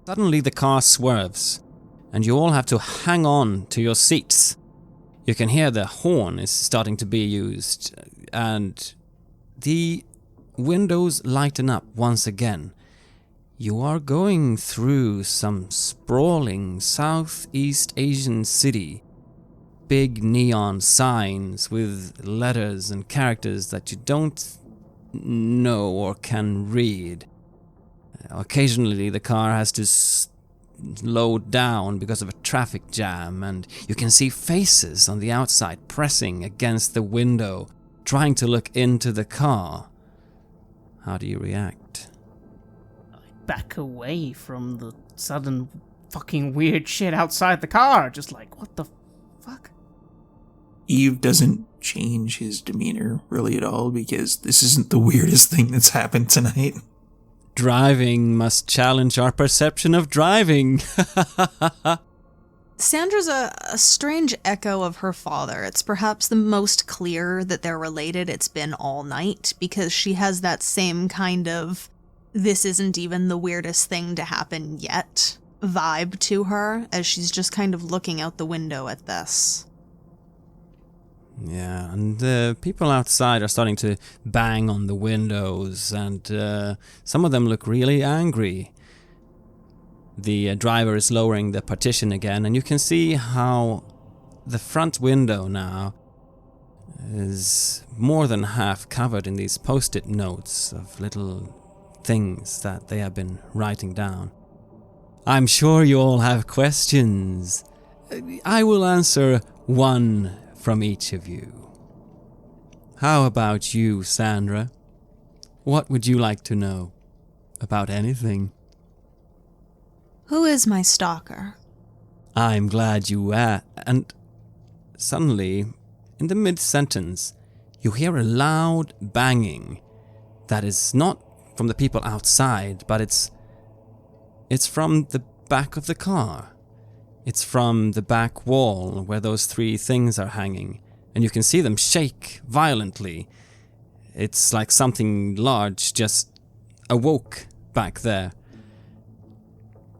Suddenly the car swerves, and you all have to hang on to your seats. You can hear the horn is starting to be used, and the windows lighten up once again. You are going through some sprawling Southeast Asian city. Big neon signs with letters and characters that you don't know or can read. Occasionally the car has to slow down because of a traffic jam, and you can see faces on the outside pressing against the window, trying to look into the car. How do you react? I back away from the sudden fucking weird shit outside the car, just like, what the fuck? Eve doesn't change his demeanor really at all because this isn't the weirdest thing that's happened tonight. Driving must challenge our perception of driving. Sandra's a strange echo of her father. It's perhaps the most clear that they're related it's been all night, because she has that same kind of this isn't even the weirdest thing to happen yet vibe to her, as she's just kind of looking out the window at this. Yeah, and the people outside are starting to bang on the windows, and some of them look really angry. The driver is lowering the partition again, and you can see how the front window now is more than half covered in these post-it notes of little things that they have been writing down. I'm sure you all have questions. I will answer one from each of you. How about you, Sandra? What would you like to know about anything? Who is my stalker? I'm glad you asked. And suddenly, in the mid-sentence, you hear a loud banging that is not from the people outside, but it's from the back of the car. It's from the back wall where those three things are hanging, and you can see them shake violently. It's like something large just awoke back there.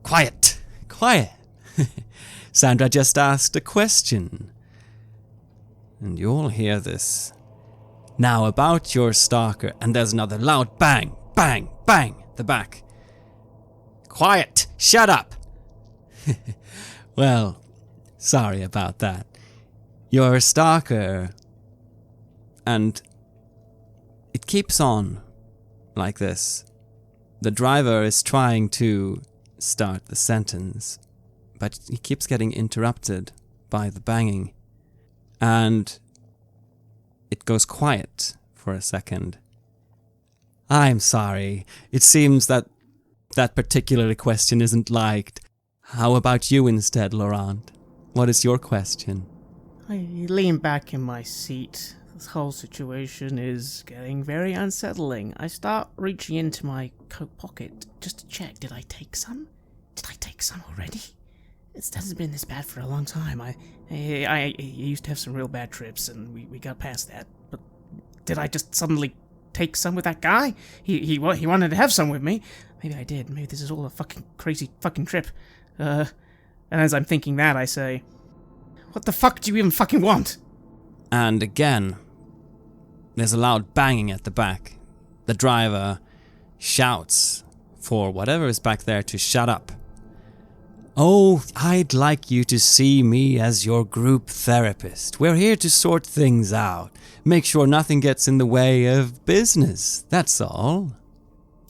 Quiet! Quiet! Sandra just asked a question. And you all hear this. Now about your stalker, and there's another loud bang, bang, bang, at the back. Quiet! Shut up! Well, sorry about that. Your stalker... And it keeps on like this. The driver is trying to start the sentence, but he keeps getting interrupted by the banging. And it goes quiet for a second. I'm sorry. It seems that particular question isn't liked. How about you instead, Laurent? What is your question? I lean back in my seat. This whole situation is getting very unsettling. I start reaching into my coat pocket just to check. Did I take some? Did I take some already? It hasn't been this bad for a long time. I used to have some real bad trips, and we got past that. But did I just suddenly take some with that guy? He wanted to have some with me. Maybe I did. Maybe this is all a fucking crazy fucking trip. And as I'm thinking that, I say, what the fuck do you even fucking want? And again, there's a loud banging at the back. The driver shouts for whatever is back there to shut up. Oh, I'd like you to see me as your group therapist. We're here to sort things out. Make sure nothing gets in the way of business. That's all.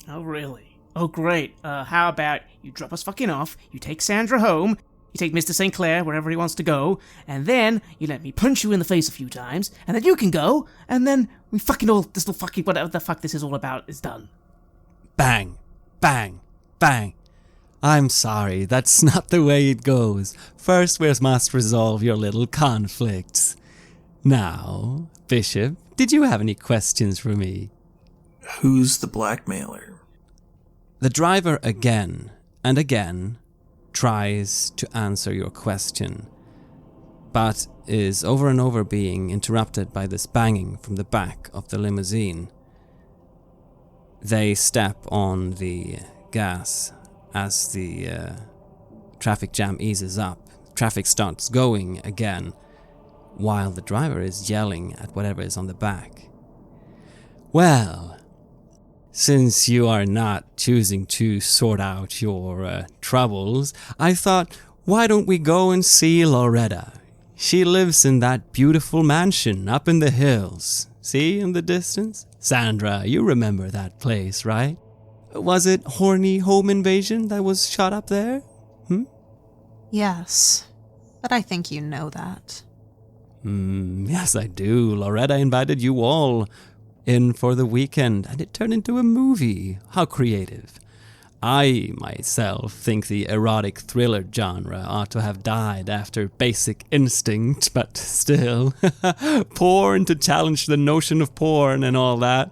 Oh, really? Oh, great. How about you drop us fucking off, you take Sandra home, you take Mr. St. Clair wherever he wants to go, and then you let me punch you in the face a few times, and then you can go, and then we fucking all, this little fucking, whatever the fuck this is all about, is done. Bang, bang, bang. I'm sorry, that's not the way it goes. First we must resolve your little conflicts. Now, Bishop, did you have any questions for me? Who's the blackmailer? The driver again and again tries to answer your question, but is over and over being interrupted by this banging from the back of the limousine. They step on the gas as the traffic jam eases up. Traffic starts going again, while the driver is yelling at whatever is on the back. Well, since you are not choosing to sort out your troubles, I thought, why don't we go and see Loretta? She lives in that beautiful mansion up in the hills. See in the distance? Sandra, you remember that place, right? Was it Horny Home Invasion that was shot up there? Yes, but I think you know that. Yes, I do. Loretta invited you all in for the weekend, and it turned into a movie. How creative. I, myself, think the erotic thriller genre ought to have died after Basic Instinct, but still. Porn to challenge the notion of porn and all that.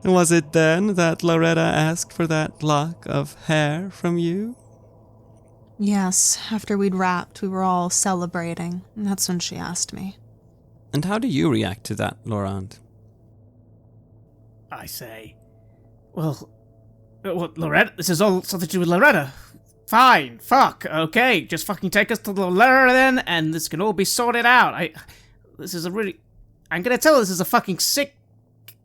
Was it then that Loretta asked for that lock of hair from you? Yes, after we'd wrapped, we were all celebrating, and that's when she asked me. And how do you react to that, Laurent? I say, well, Loretta, this is all something to do with Loretta. Fine, fuck, okay, just fucking take us to Loretta then, and this can all be sorted out. I'm gonna tell her this is a fucking sick,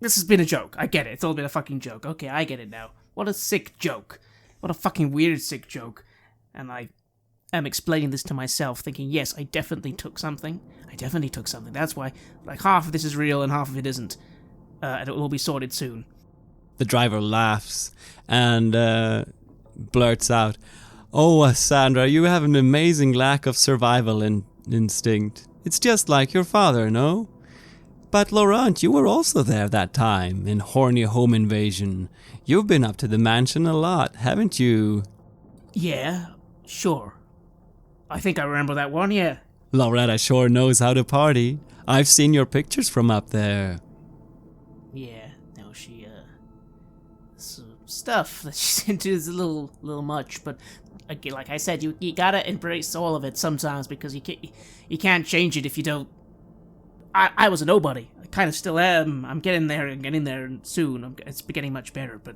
this has been a joke. I get it, it's all been a fucking joke. Okay, I get it now. What a sick joke. What a fucking weird sick joke. And I am explaining this to myself, thinking, yes, I definitely took something. That's why, like, half of this is real and half of it isn't. And it will all be sorted soon. The driver laughs and blurts out, "Oh, Sandra, you have an amazing lack of survival instinct. It's just like your father, no? But Laurent, you were also there that time in Horny Home Invasion. You've been up to the mansion a lot, haven't you?" Yeah, sure. I think I remember that one, yeah. Loretta sure knows how to party. I've seen your pictures from up there. Yeah, no, she, some stuff that she's into is a little much, but again, like I said, you gotta embrace all of it sometimes, because you can't change it if you don't. I was a nobody. I kind of still am. I'm getting there soon. It's getting much better, but,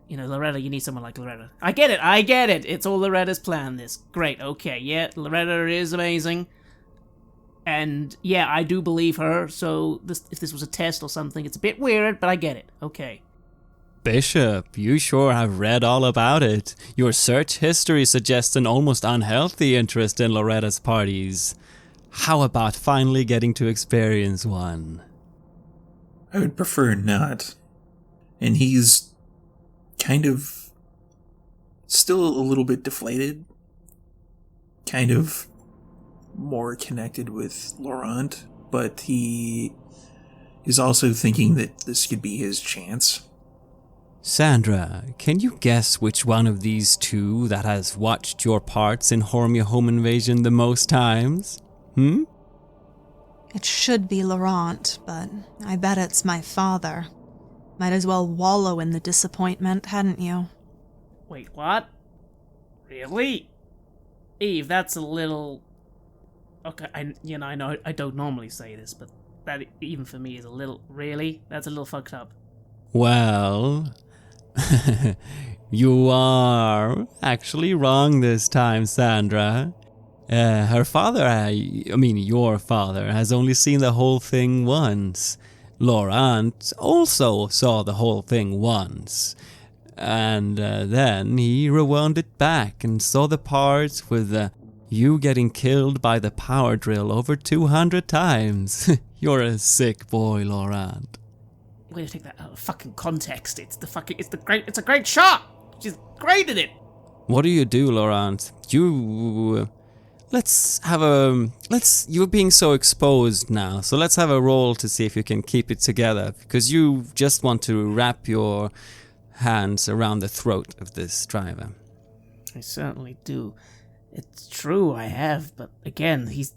you know, Loretta, you need someone like Loretta. I get it. It's all Loretta's plan, this. Great, okay, yeah, Loretta is amazing. And, yeah, I do believe her, so if this was a test or something, it's a bit weird, but I get it. Okay. Bishop, you sure have read all about it. Your search history suggests an almost unhealthy interest in Loretta's parties. How about finally getting to experience one? I would prefer not. And he's kind of still a little bit deflated. Kind of more connected with Laurent, but he is also thinking that this could be his chance. Sandra, can you guess which one of these two that has watched your parts in Horny Home Invasion the most times? It should be Laurent, but I bet it's my father. Might as well wallow in the disappointment, hadn't you? Wait, what? Really? Eve, that's a little... Okay, I know I don't normally say this, but that even for me is a little... Really? That's a little fucked up. Well, you are actually wrong this time, Sandra. Your father, has only seen the whole thing once. Laurent also saw the whole thing once. And then he rewound it back and saw the parts with you getting killed by the power drill over 200 times. You're a sick boy, Laurent. Way to take that out of fucking context. It's a great shot. She's great at it. What do you do, Laurent? You're being so exposed now, so let's have a roll to see if you can keep it together, because you just want to wrap your hands around the throat of this driver. I certainly do. It's true, I have, but again, he's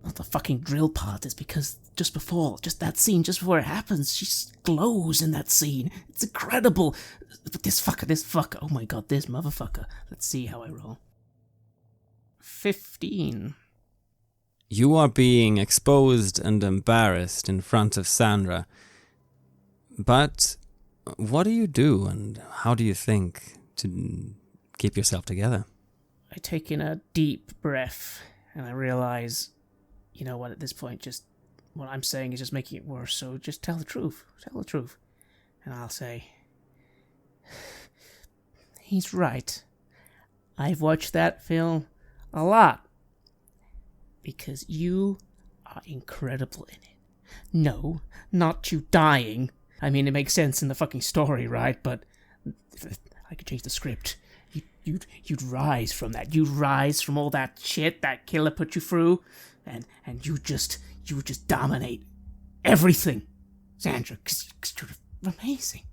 not the fucking drill part. Is because just that scene, just before it happens, she glows in that scene. It's incredible. But this fucker, oh my god, this motherfucker. Let's see how I roll. 15. You are being exposed and embarrassed in front of Sandra. But what do you do, and how do you think to keep yourself together. I take in a deep breath, and I realize, you know what, at this point, just what I'm saying is just making it worse, so just tell the truth. Tell the truth. And I'll say, he's right. I've watched that film a lot. Because you are incredible in it. No, not you dying. I mean, it makes sense in the fucking story, right? But if I could change the script. You'd rise from that. You'd rise from all that shit that killer put you through, and you would just dominate everything, Sandra, because you're amazing.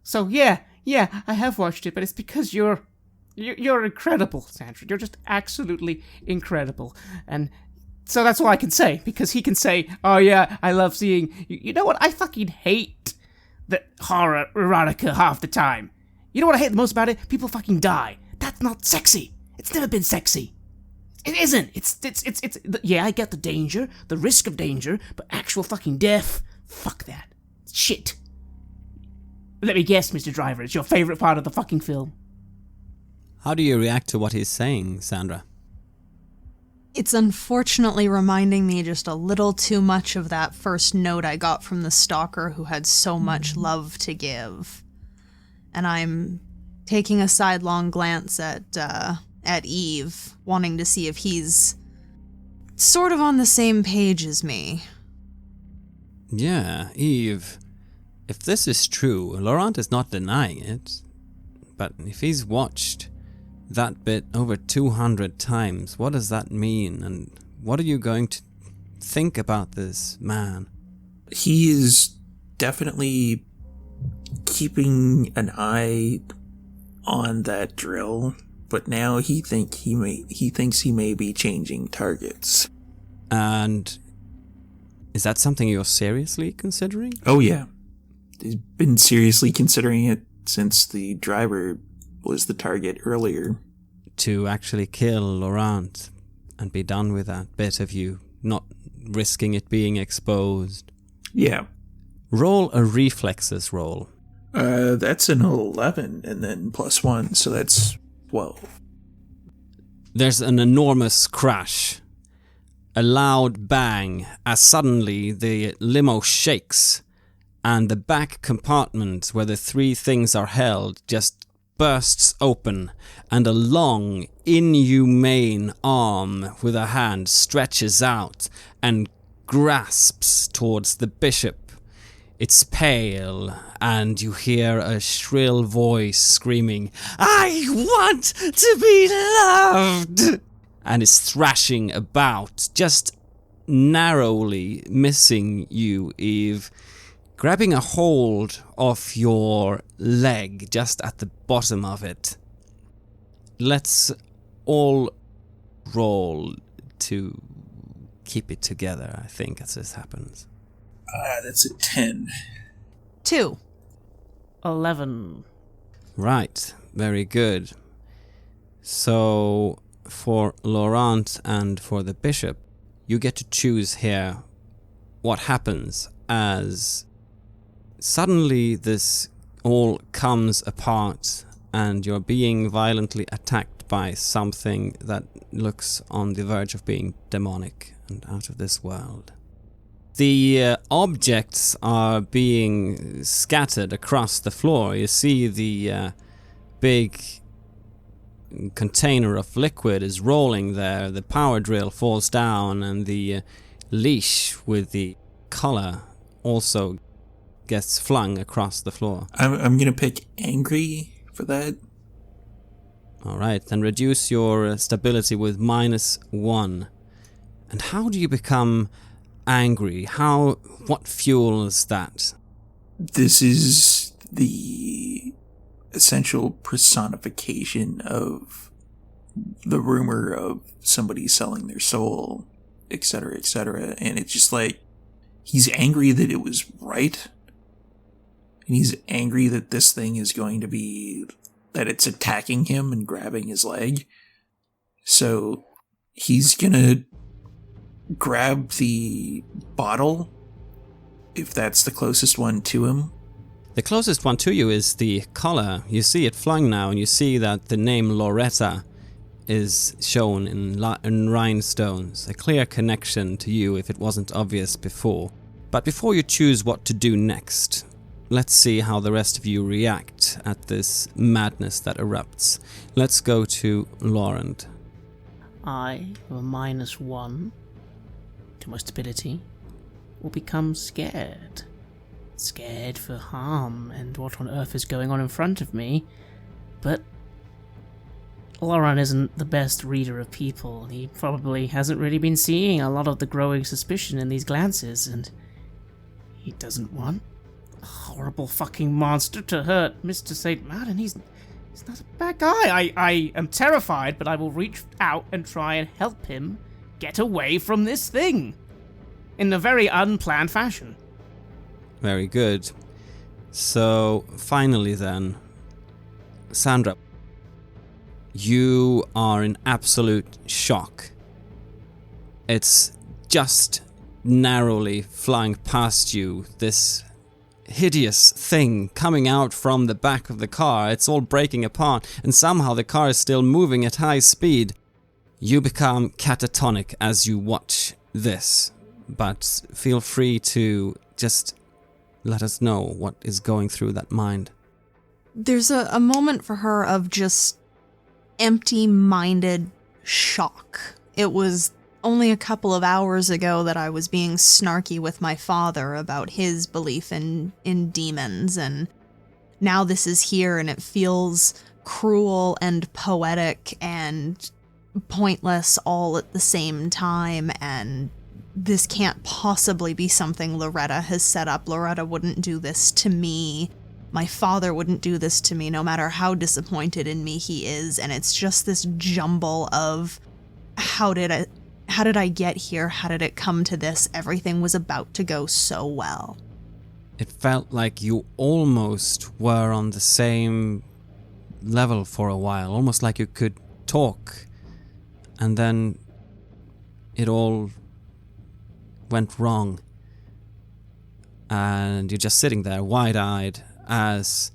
So yeah, I have watched it, but it's because you're incredible, Sandra. You're just absolutely incredible. And so that's all I can say, because he can say, oh yeah, I love seeing... You know what? I fucking hate the horror erotica half the time. You know what I hate the most about it? People fucking die. That's not sexy. It's never been sexy. It isn't. It's yeah, I get the danger, the risk of danger, but actual fucking death, fuck that. Shit. Let me guess, Mr. Driver, it's your favorite part of the fucking film. How do you react to what he's saying, Sandra? It's unfortunately reminding me just a little too much of that first note I got from the stalker who had so much love to give. And I'm taking a sidelong glance at Eve, wanting to see if he's sort of on the same page as me. Yeah, Eve. If this is true, Laurent is not denying it. But if he's watched that bit over 200 times, what does that mean? And what are you going to think about this man? He is definitely keeping an eye on that drill, but now he thinks he may be changing targets. And is that something you're seriously considering? Oh yeah. He's been seriously considering it since the driver was the target earlier. To actually kill Laurent and be done with that bit of you, not risking it being exposed. Yeah. Roll a reflexes roll. That's an 11 and then +1, so that's 12. There's an enormous crash. A loud bang as suddenly the limo shakes and the back compartment where the three things are held just bursts open, and a long, inhumane arm with a hand stretches out and grasps towards the bishop. It's pale, and you hear a shrill voice screaming, "I want to be loved!" and is thrashing about, just narrowly missing you, Eve, grabbing a hold of your leg just at the bottom of it. Let's all roll to keep it together, I think, as this happens. That's a 10. 2. 11. Right, very good. So, for Laurent and for the bishop, you get to choose here what happens as suddenly this all comes apart and you're being violently attacked by something that looks on the verge of being demonic and out of this world. The objects are being scattered across the floor. You see the big container of liquid is rolling there, the power drill falls down, and the leash with the collar also gets flung across the floor. I'm gonna pick angry for that. Alright, then reduce your stability with -1. And how do you become angry? What fuels that? This is the essential personification of the rumor of somebody selling their soul, etc., etc. And it's just like, he's angry that it was right. And he's angry that this thing is going to be, that it's attacking him and grabbing his leg. So he's gonna grab the bottle, if that's the closest one to him. The closest one to you is the collar. You see it flung now, and you see that the name Loretta is shown in rhinestones. A clear connection to you if it wasn't obvious before. But before you choose what to do next, let's see how the rest of you react at this madness that erupts. Let's go to Laurent. I, with a -1 to my stability, will become scared. Scared for harm and what on earth is going on in front of me. But Laurent isn't the best reader of people. He probably hasn't really been seeing a lot of the growing suspicion in these glances, and he doesn't want a horrible fucking monster to hurt Mr. St. Martin. He's not a bad guy. I am terrified, but I will reach out and try and help him get away from this thing in a very unplanned fashion. Very good. So, finally then, Sandra, you are in absolute shock. It's just narrowly flying past you, this hideous thing coming out from the back of the car. It's all breaking apart, and somehow the car is still moving at high speed. You become catatonic as you watch this, but feel free to just let us know what is going through that mind. There's a moment for her of just empty-minded shock. It was only a couple of hours ago that I was being snarky with my father about his belief in demons, and now this is here and it feels cruel and poetic and pointless all at the same time, and this can't possibly be something Loretta has set up. Loretta wouldn't do this to me. My father wouldn't do this to me, no matter how disappointed in me he is, and it's just this jumble of how did I get here? How did it come to this? Everything was about to go so well. It felt like you almost were on the same level for a while, almost like you could talk, and then it all went wrong, and you're just sitting there wide-eyed as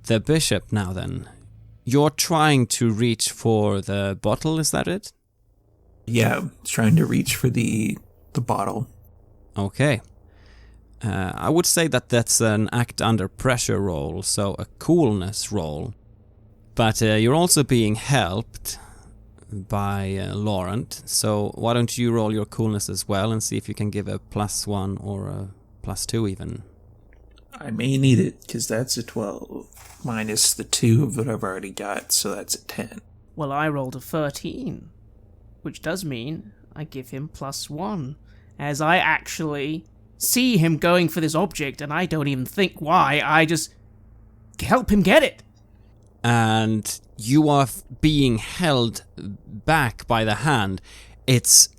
the bishop. Now then, you're trying to reach for the bottle, is that it? Yeah, trying to reach for the bottle. Okay. I would say that that's an act under pressure roll, so a coolness roll. But you're also being helped by Laurent, so why don't you roll your coolness as well and see if you can give a +1 or a +2 even. I may need it, because that's a 12, minus the 2 of what I've already got, so that's a 10. Well, I rolled a 13, which does mean I give him +1, as I actually see him going for this object, and I don't even think why, I just help him get it. And you are being held back by the hand. It's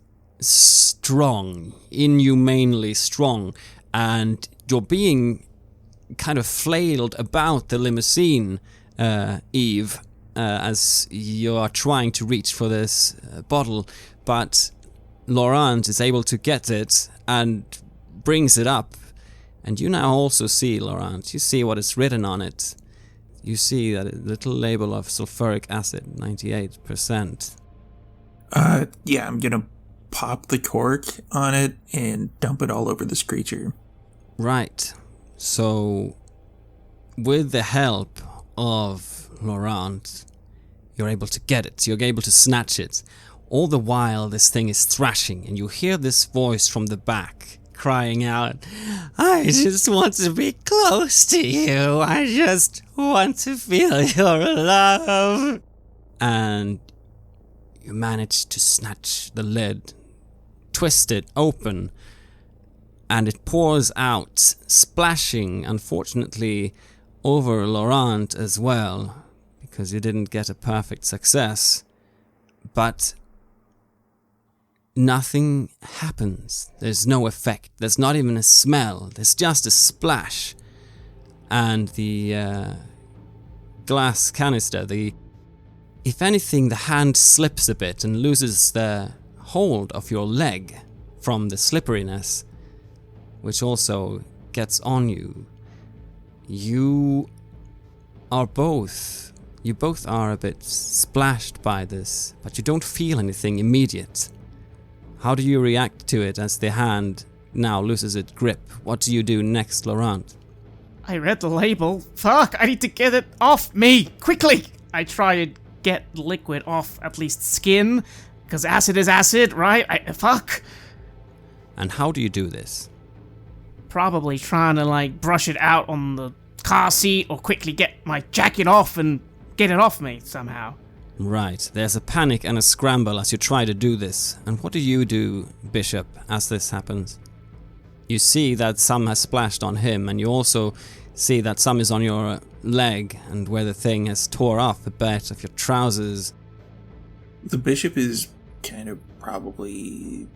strong, inhumanely strong, and you're being kind of flailed about the limousine, Eve, as you are trying to reach for this bottle, but Laurent is able to get it and brings it up, and you now also see, Laurent, you see what is written on it. You see that little label of sulfuric acid, 98%. Yeah, I'm gonna pop the cork on it and dump it all over this creature. Right. So, with the help of Laurent, you're able to get it. You're able to snatch it. All the while, this thing is thrashing, and you hear this voice from the back crying out, "I just want to be close to you. I just want to feel your love." And you manage to snatch the lid, twist it open, and it pours out, splashing, unfortunately, over Laurent as well, because you didn't get a perfect success. But nothing happens. There's no effect. There's not even a smell. There's just a splash. And the glass canister, if anything, the hand slips a bit and loses the hold of your leg from the slipperiness, which also gets on you. You both are a bit splashed by this, but you don't feel anything immediate. How do you react to it as the hand now loses its grip? What do you do next, Laurent? I read the label. Fuck, I need to get it off me, quickly! I try to get liquid off at least skin, because acid is acid, right? Fuck! And how do you do this? Probably trying to, brush it out on the car seat or quickly get my jacket off and get it off me somehow. Right, there's a panic and a scramble as you try to do this. And what do you do, Bishop, as this happens? You see that some has splashed on him, and you also see that some is on your leg, and where the thing has tore off a bit of your trousers. The bishop is kind of probably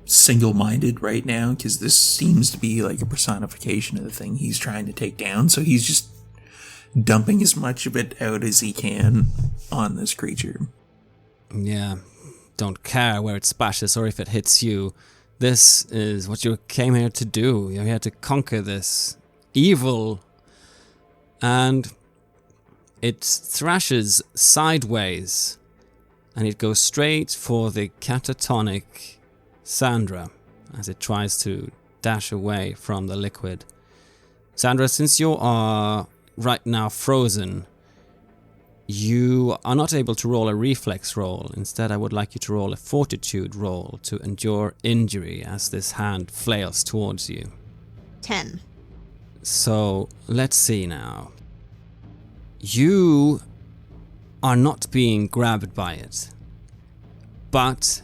single-minded right now, because this seems to be like a personification of the thing he's trying to take down, so he's just dumping as much of it out as he can on this creature. Yeah, don't care where it splashes or if it hits you. This is what you came here to do. You're here to conquer this evil. And it thrashes sideways, and it goes straight for the catatonic Sandra as it tries to dash away from the liquid. Sandra, since you are right now frozen, you are not able to roll a reflex roll. Instead, I would like you to roll a fortitude roll to endure injury as this hand flails towards you. 10. So, let's see now. You are not being grabbed by it, but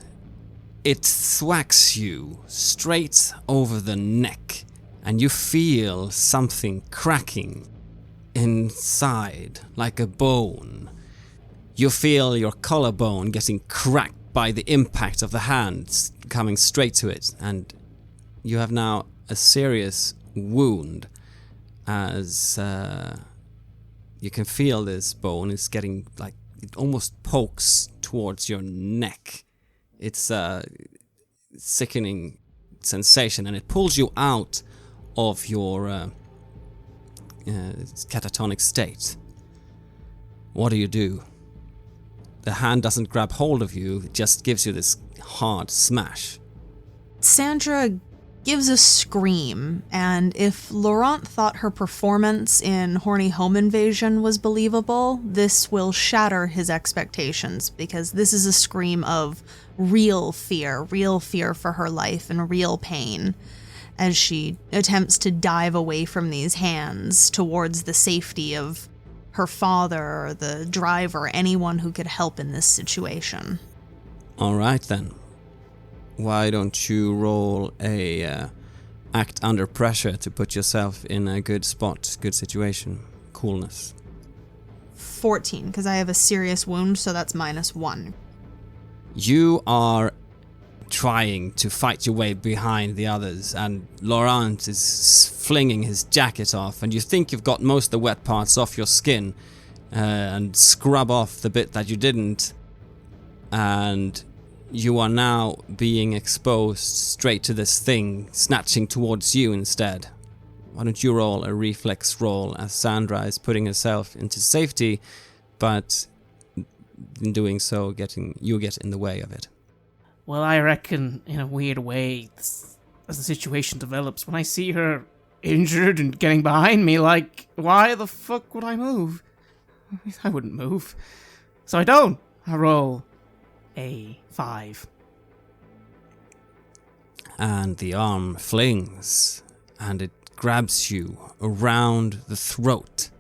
it thwacks you straight over the neck, and you feel something cracking inside, like a bone. You feel your collarbone getting cracked by the impact of the hand coming straight to it, and you have now a serious wound as you can feel this bone is getting, it almost pokes towards your neck. It's a sickening sensation, and it pulls you out of your catatonic state. What do? The hand doesn't grab hold of you, it just gives you this hard smash. Sandra gives a scream, and if Laurent thought her performance in Horny Home Invasion was believable, this will shatter his expectations, because this is a scream of real fear for her life and real pain, as she attempts to dive away from these hands towards the safety of her father, or the driver, anyone who could help in this situation. Alright then. Why don't you roll a act under pressure to put yourself in a good spot, good situation, coolness. 14, because I have a serious wound, so that's -1. You are trying to fight your way behind the others, and Laurent is flinging his jacket off, and you think you've got most of the wet parts off your skin, and scrub off the bit that you didn't, and you are now being exposed straight to this thing, snatching towards you instead. Why don't you roll a reflex roll as Sandra is putting herself into safety, but in doing so, you get in the way of it. Well, I reckon, in a weird way, as the situation develops, when I see her injured and getting behind me, why the fuck would I move? I wouldn't move. So I don't. I roll a 5. And the arm flings, and it grabs you around the throat,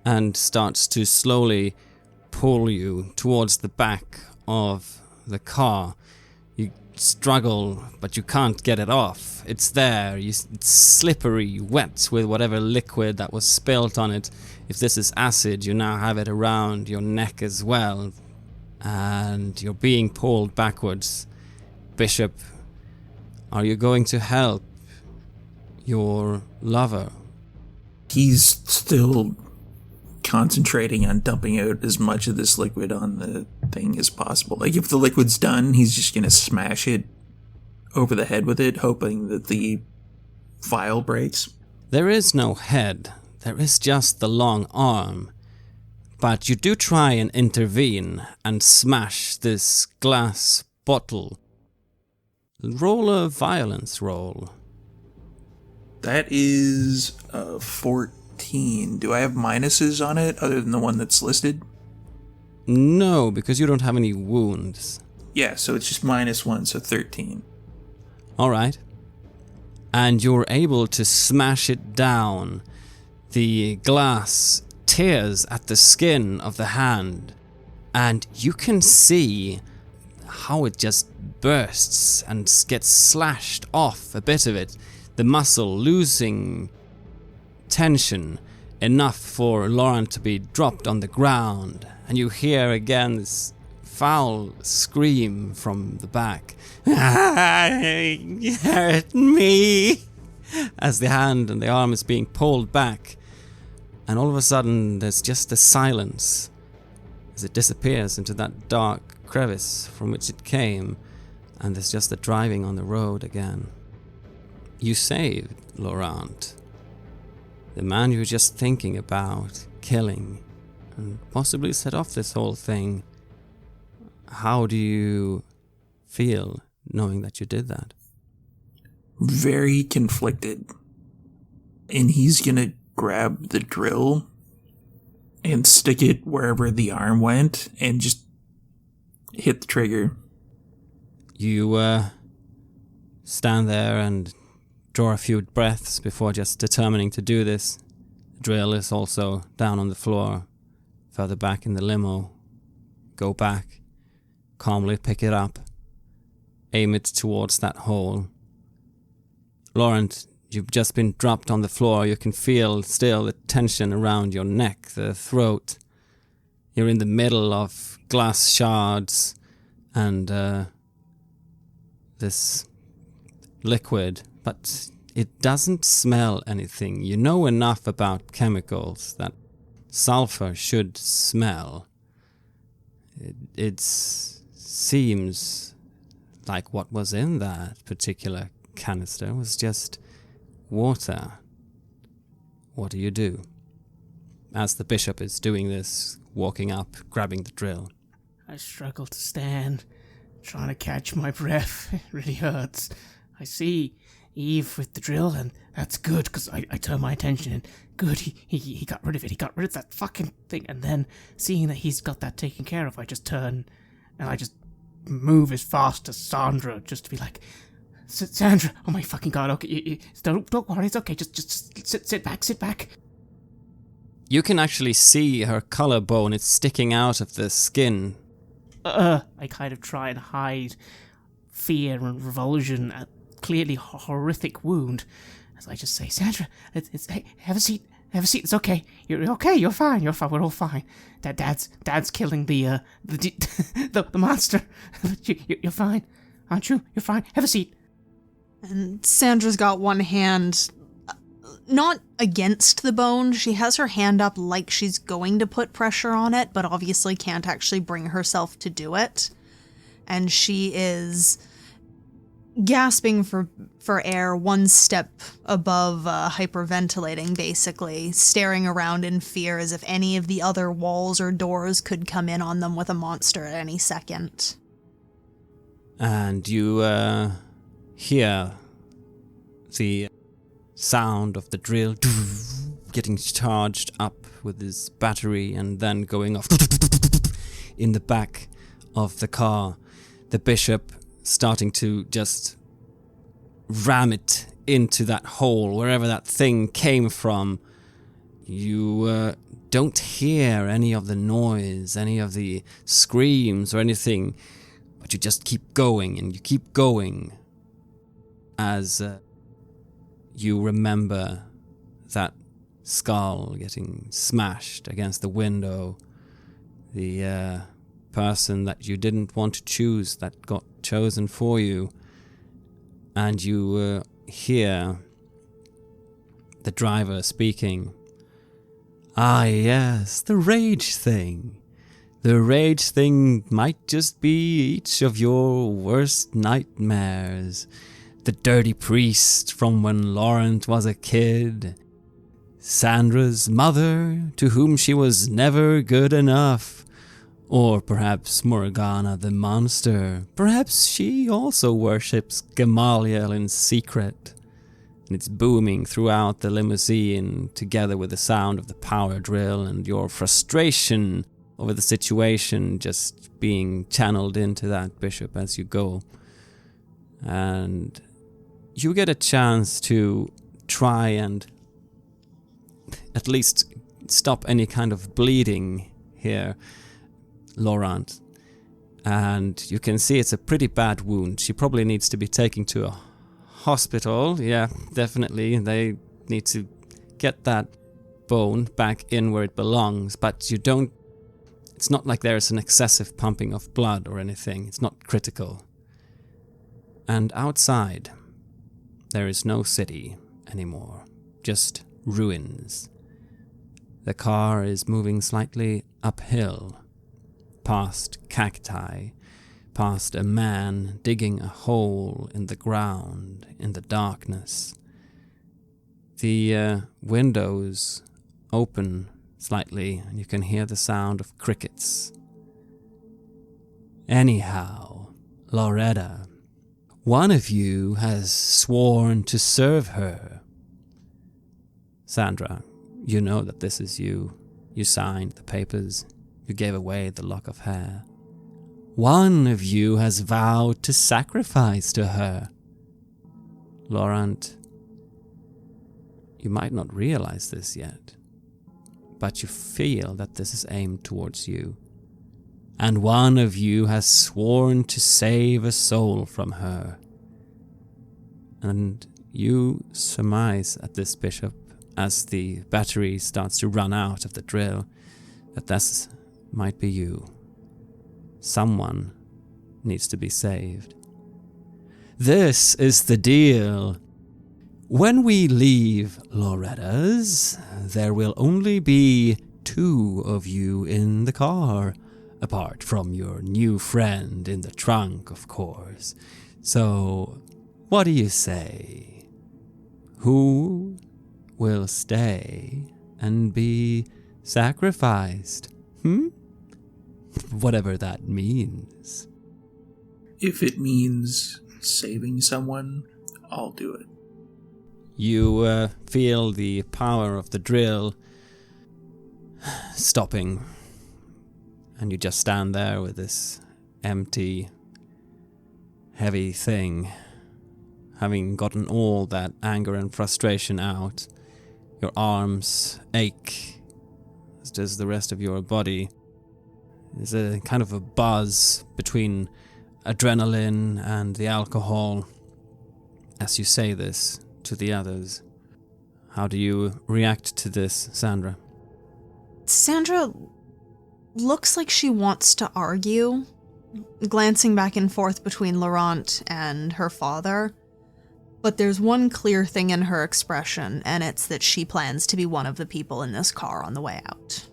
and starts to slowly pull you towards the back of the car. You struggle, but you can't get it off. It's there. It's slippery, wet with whatever liquid that was spilt on it. If this is acid, you now have it around your neck as well. And you're being pulled backwards. Bishop, are you going to help your lover? He's still concentrating on dumping out as much of this liquid on the thing as possible. If the liquid's done, he's just gonna smash it over the head with it, hoping that the vial breaks. There is no head there is just the long arm. But you do try and intervene and smash this glass bottle. Roll a violence roll. That is 14. Do I have minuses on it other than the one that's listed? No, because you don't have any wounds. Yeah, so it's just -1, so 13. Alright. And you're able to smash it down. The glass tears at the skin of the hand, and you can see how it just bursts and gets slashed off a bit of it. The muscle losing tension enough for Lauren to be dropped on the ground, and you hear again this foul scream from the back. You hurt me! As the hand and the arm is being pulled back, and all of a sudden there's just a silence as it disappears into that dark crevice from which it came, and there's just the driving on the road again. You saved Laurent, the man you were just thinking about killing, and possibly set off this whole thing. How do you feel knowing that you did that? Very conflicted. And he's gonna grab the drill and stick it wherever the arm went and just hit the trigger. You stand there and draw a few breaths before just determining to do this. The drill is also down on the floor, further back in the limo. Go back, calmly pick it up, aim it towards that hole. Laurent, you've just been dropped on the floor. You can feel still the tension around your neck, the throat. You're in the middle of glass shards and this liquid, but it doesn't smell anything. You know enough about chemicals that sulfur should smell. It seems like what was in that particular canister was just water. What do you do? As the bishop is doing this, walking up, grabbing the drill. I struggle to stand, trying to catch my breath. It really hurts. I see Eve with the drill, and that's good, because I turn my attention, and good, he got rid of it. He got rid of that fucking thing. And then, seeing that he's got that taken care of, I just turn, and I just move as fast as Sandra, just to be like, Sandra, oh my fucking god, okay, don't worry, it's okay, just sit back. You can actually see her collarbone, it's sticking out of the skin. I kind of try and hide fear and revulsion at clearly horrific wound, as I just say, Sandra, hey, have a seat, it's okay, you're okay, you're fine, we're all fine. Dad's killing the monster, you're fine, aren't you? You're fine, have a seat. And Sandra's got one hand not against the bone. She has her hand up like she's going to put pressure on it, but obviously can't actually bring herself to do it. And she is gasping for air, one step above hyperventilating, basically, staring around in fear as if any of the other walls or doors could come in on them with a monster at any second. And you hear the sound of the drill getting charged up with his battery and then going off in the back of the car. The bishop starting to just ram it into that hole, wherever that thing came from. You don't hear any of the noise, any of the screams or anything, but you just keep going and you keep going as you remember that skull getting smashed against the window, the person that you didn't want to choose that got chosen for you, and you hear the driver speaking. Ah, yes, the rage thing. The rage thing might just be each of your worst nightmares. The dirty priest from when Laurent was a kid, Sandra's mother, to whom she was never good enough. Or perhaps Morgana the monster. Perhaps she also worships Gamaliel in secret. And it's booming throughout the limousine, together with the sound of the power drill and your frustration over the situation just being channeled into that bishop as you go. And you get a chance to try and at least stop any kind of bleeding here, Laurent. And you can see it's a pretty bad wound. She probably needs to be taken to a hospital. Yeah, definitely. They need to get that bone back in where it belongs, but it's not like there's an excessive pumping of blood or anything. It's not critical. And outside, there is no city anymore, just ruins. The car is moving slightly uphill, past cacti, past a man digging a hole in the ground in the darkness. The windows open slightly, and you can hear the sound of crickets. Anyhow, Loretta, one of you has sworn to serve her. Sandra, you know that this is you. You signed the papers. You gave away the lock of hair. One of you has vowed to sacrifice to her. Laurent, you might not realize this yet, but you feel that this is aimed towards you. And one of you has sworn to save a soul from her. And you surmise at this, Bishop, as the battery starts to run out of the drill, that this might be you. Someone needs to be saved. This is the deal. When we leave Loretta's, there will only be 2 of you in the car, apart from your new friend in the trunk, of course. So, what do you say? Who will stay and be sacrificed? Whatever that means. If it means saving someone, I'll do it. You feel the power of the drill stopping, and you just stand there with this empty, heavy thing. Having gotten all that anger and frustration out, your arms ache, as does the rest of your body. There's a kind of a buzz between adrenaline and the alcohol as you say this to the others. How do you react to this, Sandra? Sandra looks like she wants to argue, glancing back and forth between Laurent and her father. But there's one clear thing in her expression, and it's that she plans to be one of the people in this car on the way out.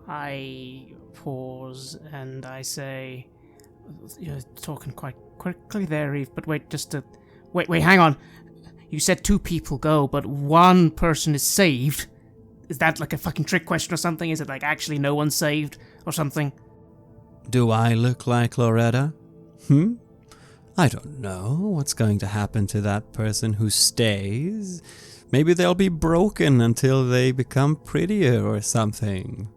I pause and I say, you're talking quite quickly there, Eve, but wait, hang on. You said 2 people go, but 1 person is saved. Is that like a fucking trick question or something? Is it like actually no one's saved or something? Do I look like Loretta? I don't know what's going to happen to that person who stays. Maybe they'll be broken until they become prettier or something.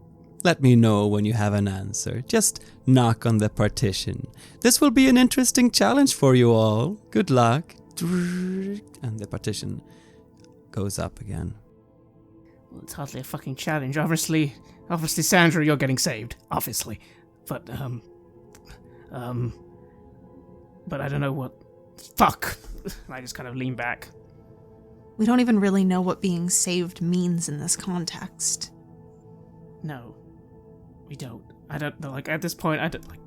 Let me know when you have an answer. Just knock on the partition. This will be an interesting challenge for you all. Good luck. And the partition goes up again. Well, it's hardly a fucking challenge. Obviously, Sandra, you're getting saved. Obviously. But I don't know what... Fuck! I just kind of lean back. We don't even really know what being saved means in this context. No. We don't. I don't know, like, at this point, I don't, like...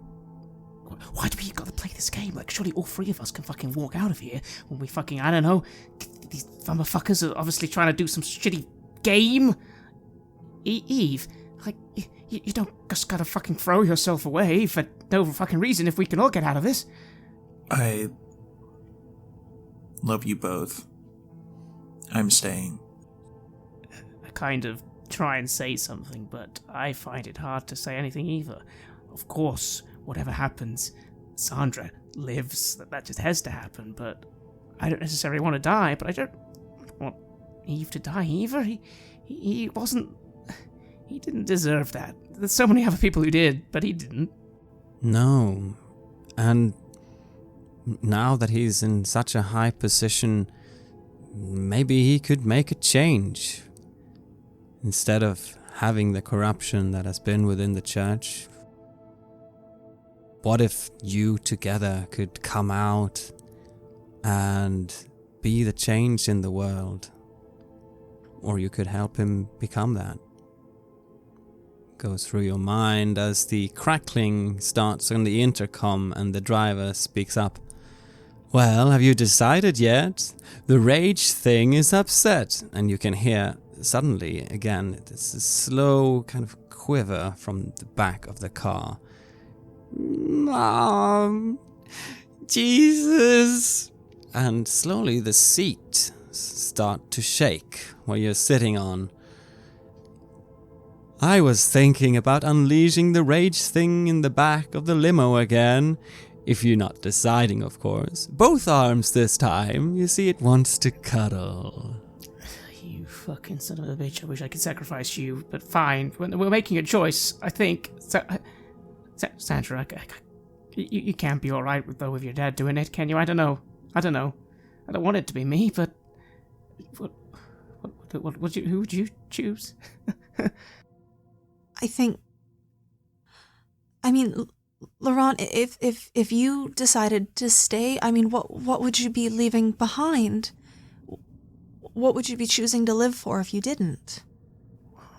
Why do we gotta play this game? Like, surely all 3 of us can fucking walk out of here when we fucking, I don't know, these motherfuckers are obviously trying to do some shitty game? Eve, like, you don't just gotta fucking throw yourself away for no fucking reason if we can all get out of this. I love you both. I'm staying. kind of try and say something, but I find it hard to say anything either. Of course, whatever happens, Sandra lives. That just has to happen, but I don't necessarily want to die, but I don't want Eve to die either. He wasn't... He didn't deserve that. There's so many other people who did, but he didn't. No. And now that he's in such a high position, maybe he could make a change. Instead of having the corruption that has been within the church, what if you together could come out and be the change in the world? Or you could help him become that. Goes through your mind as the crackling starts on the intercom and the driver speaks up. Well, have you decided yet? The rage thing is upset. And you can hear suddenly again this slow kind of quiver from the back of the car. Mom, Jesus. And slowly the seat start to shake where you're sitting on. I was thinking about unleashing the rage thing in the back of the limo again. If you're not deciding, of course. Both arms this time. You see, it wants to cuddle. You fucking son of a bitch. I wish I could sacrifice you, but fine. When we're making a choice, I think... Sandra, you can't be alright with your dad doing it, can you? I don't know. I don't want it to be me, but... Who would you choose? Laurent, if you decided to stay, what would you be leaving behind? What would you be choosing to live for if you didn't?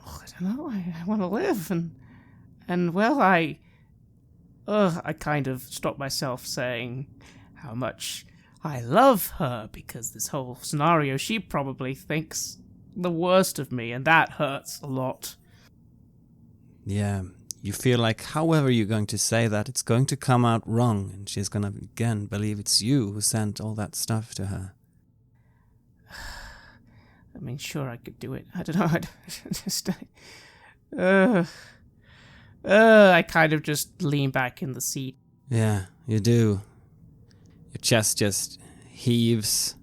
I don't know. I want to live, and well, I kind of stopped myself saying how much I love her, because this whole scenario, she probably thinks the worst of me, and that hurts a lot. Yeah, you feel like however you're going to say that, it's going to come out wrong, and she's going to again believe it's you who sent all that stuff to her. Sure, I could do it. I don't know. I kind of just lean back in the seat. Yeah, you do. Your chest just heaves,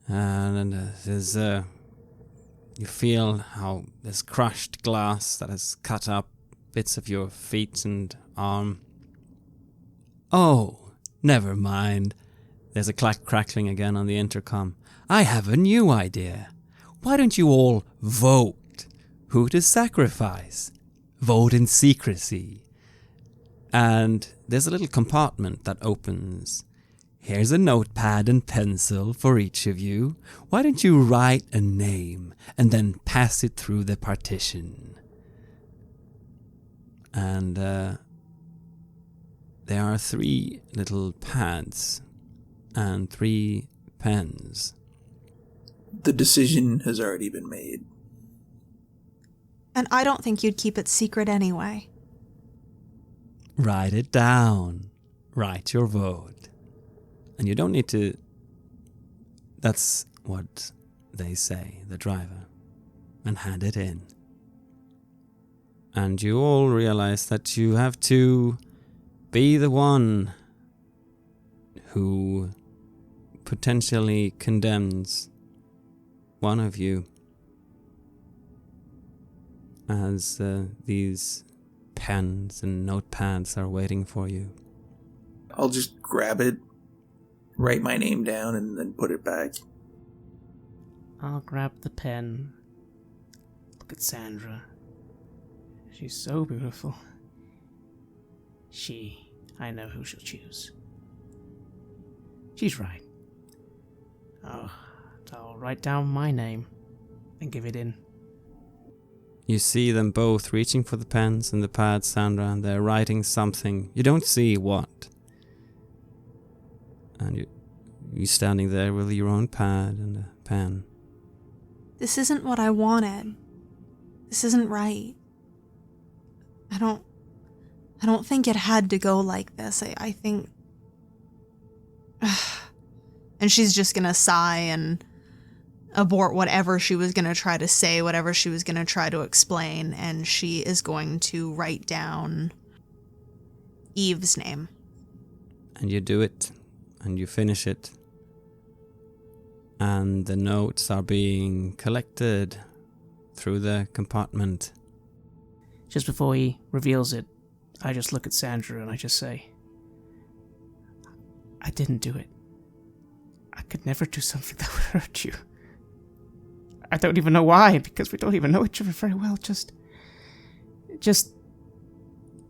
and there's you feel how there's crushed glass that has cut up bits of your feet and arm. Oh, never mind. There's a crackling again on the intercom. I have a new idea. Why don't you all vote who to sacrifice? Vote in secrecy. And there's a little compartment that opens. Here's a notepad and pencil for each of you. Why don't you write a name and then pass it through the partition? And there are 3 little pads and 3 pens. The decision has already been made. And I don't think you'd keep it secret anyway. Write it down. Write your vote. And you don't need to... That's what they say, the driver. And hand it in. And you all realize that you have to be the one who potentially condemns one of you, as these pens and notepads are waiting for you. I'll just grab it, write my name down, and then put it back. I'll grab the pen. Look at Sandra. She's so beautiful. I know who she'll choose. She's right. I'll write down my name and give it in. You see them both reaching for the pens and the pads, Sandra, and they're writing something. You don't see what. And you standing there with your own pad and a pen. This isn't what I wanted. This isn't right. I don't think it had to go like this. I think... And she's just gonna sigh and abort whatever she was going to try to say, whatever she was going to try to explain, and she is going to write down Eve's name. And you do it, and you finish it. And the notes are being collected through the compartment. Just before he reveals it, I just look at Sandra and I just say, I didn't do it. I could never do something that would hurt you. I don't even know why, because we don't even know each other very well. Just,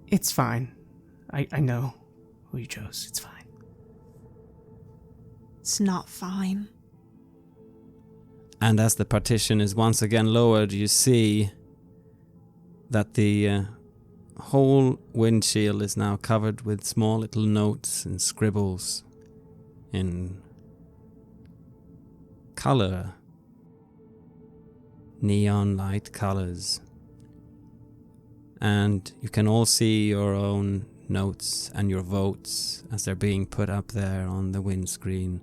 it's fine. I know who you chose. It's fine. It's not fine. And as the partition is once again lowered, you see that the whole windshield is now covered with small little notes and scribbles in color. Neon light colors. And you can all see your own notes and your votes as they're being put up there on the windscreen.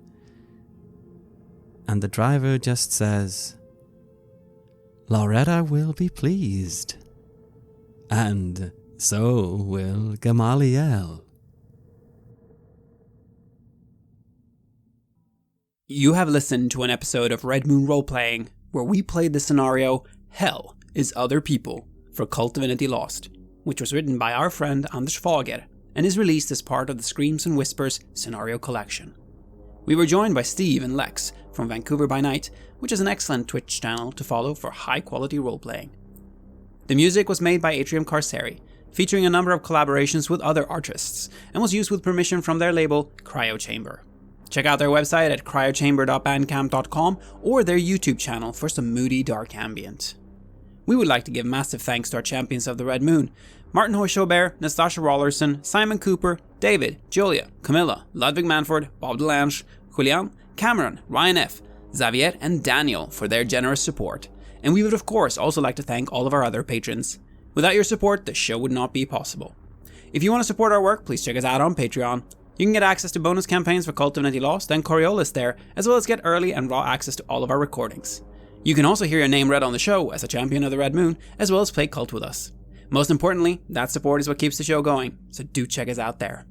And the driver just says, Loretta will be pleased. And so will Gamaliel. You have listened to an episode of Red Moon Roleplaying, where we played the scenario Hell is Other People for KULT Divinity Lost, which was written by our friend Anders Fager and is released as part of the Screams and Whispers scenario collection. We were joined by Steve and Lex from Vancouver by Night, which is an excellent Twitch channel to follow for high quality roleplaying. The music was made by Atrium Carceri, featuring a number of collaborations with other artists, and was used with permission from their label Cryo Chamber. Check out their website at cryochamber.bandcamp.com or their YouTube channel for some moody dark ambient. We would like to give massive thanks to our champions of the Red Moon, Martin Heuschober, Nastasia Raulerson, Simon Cooper, David, Julia, Camilla, Ludwig Manford, Bob Lange, Julián, Cameron, Ryan F., Xabier, and Daniel for their generous support. And we would of course also like to thank all of our other patrons. Without your support, the show would not be possible. If you want to support our work, please check us out on Patreon. You can get access to bonus campaigns for KULT Divinity Lost and Coriolis there, as well as get early and raw access to all of our recordings. You can also hear your name read on the show as a champion of the Red Moon, as well as play KULT with us. Most importantly, that support is what keeps the show going, so do check us out there.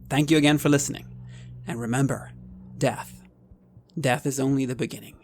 Thank you again for listening. And remember, death is only the beginning.